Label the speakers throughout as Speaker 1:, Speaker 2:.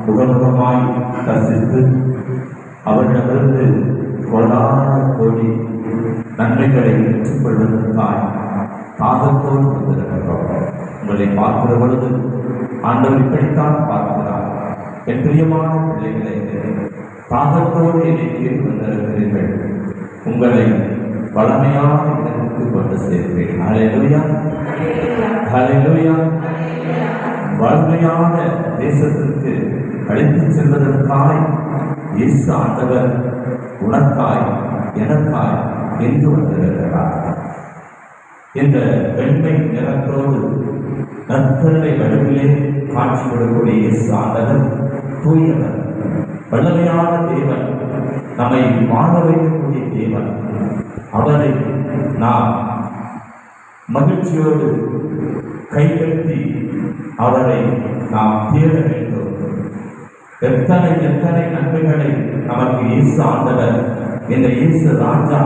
Speaker 1: முகமுகமாய் தரிசித்து அவரிடமிருந்து கொள்ளாத கோடி நன்மைகளை பெற்றுக்கொள்வதற்காய் தாகத்தோடு வந்திருக்கிறோம். உங்களை பார்க்கிற பொழுது ஆண்டவர் இப்படித்தான் பார்க்கிறார். என் பிரியமான பிள்ளைகளை, தாகத்தோடு என்னை தேடி வந்திருக்கிறீர்கள், உங்களை வளமையான இடத்துக்கு கொண்டு சேர்ப்பேன். ஹல்லேலூயா, ஹல்லேலூயா. வளமையான தேசத்திற்கு அழைத்துச் செல்வதற்காய் இயேசு ஆண்டவர் உனக்காய் எனக்காய் எங்கு வந்திருக்கிறார். இந்த வெண்மை நிறத்தோடு நற்கருணை வடிவிலே காட்சி கொடுக்கக்கூடிய இயேசு ஆண்டவர் தூயவர், வல்லமையான தேவன், நம்மை வாழ வைக்கக்கூடிய தேவன். அவரை நாம் மகிழ்ச்சியோடு கைகட்டி அவரை நாம் தேட வேண்டும். எத்தனை எத்தனை நன்மைகளை நமக்கு இயேசு ஆண்டவர், இந்த இயேசு ராஜா,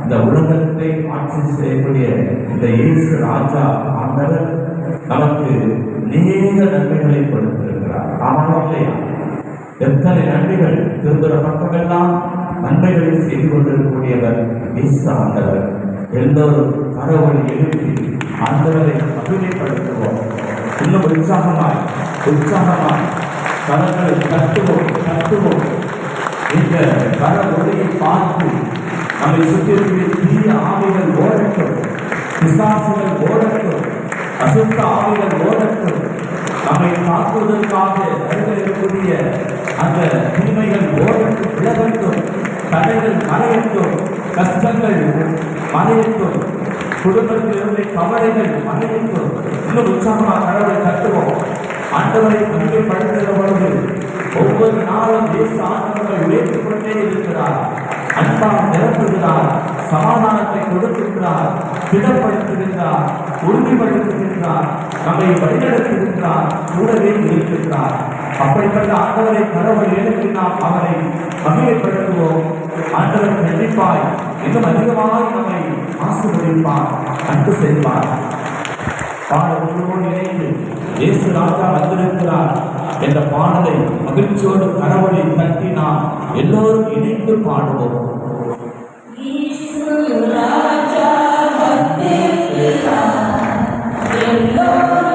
Speaker 1: இந்த உலகத்தை ஆட்சி செய்யக்கூடிய இந்த இயேசு ராஜா ஆண்டவர் நமக்கு நேர நன்மைகளை கொடுத்திருக்கிறார். ஆமாம் இல்லையா? எத்தனை நன்மைகள், திரும்புகிற பக்கமெல்லாம் நன்மைகளை செய்து கொண்டிருக்கக்கூடியவர் இயேசு ஆண்டவர். எல்லோரும் கடவுளை எழுப்பி ஆண்டவரை மகிமைப்படுத்துவோம். இன்னும் உற்சாகமாய் கரங்களை தட்டுவோம். இந்த கர ஒளியை பார்த்து நம்மை சுற்றி தீய ஆவிகள் ஓடட்டும், பிசாசுகள் ஓடட்டும், அசுத்த ஆவிகள் ஓடட்டும். நம்மை தாக்குவதற்காக இருக்கக்கூடிய அந்த தீமைகள் ஓடட்டும், விலகட்டும், தடைகள் மறையட்டும், கஷ்டங்கள் மறையட்டும், குடும்பத்திலிருந்து கவலைகள் மறையட்டும். இன்னும் உற்சாகமாக கடவுளை தட்டுவோம். ஆண்டவரை மகிமைப்படுத்துகிற பொழுது ஒவ்வொரு நாளும் இயேசு ஆண்டவரை உயர்த்திக் கொண்டே இருக்கிறார். அன்பாக நிரப்புகிறார், சமாதானத்தை கொடுத்திருக்கிறார், திடப்படுத்துகின்றார், உறுதிப்படுத்துகின்றார், நம்மை வழிநடத்துகின்றார், கூடவே இருக்கிறார். அப்படிப்பட்ட ஆண்டவரை கடவுள் எழுப்பி நாம் அவரை மகிமைப்படுத்துவோம். ஆண்டவர் கண்டிப்பாய் இன்னும் அதிகமாக நம்மை ஆசீர்வதிப்பார், அன்பு செய்வார். பாடலோடு இணைந்து இயேசு ராஜா வந்திருக்கிறார் என்ற பாடலை மகிழ்ச்சியோடு கடவுளை தட்டி நாம் எல்லோரும் இணைந்து பாடுவோம்.
Speaker 2: இயேசு ராஜா வந்திருக்கிறார், எல்லோரும்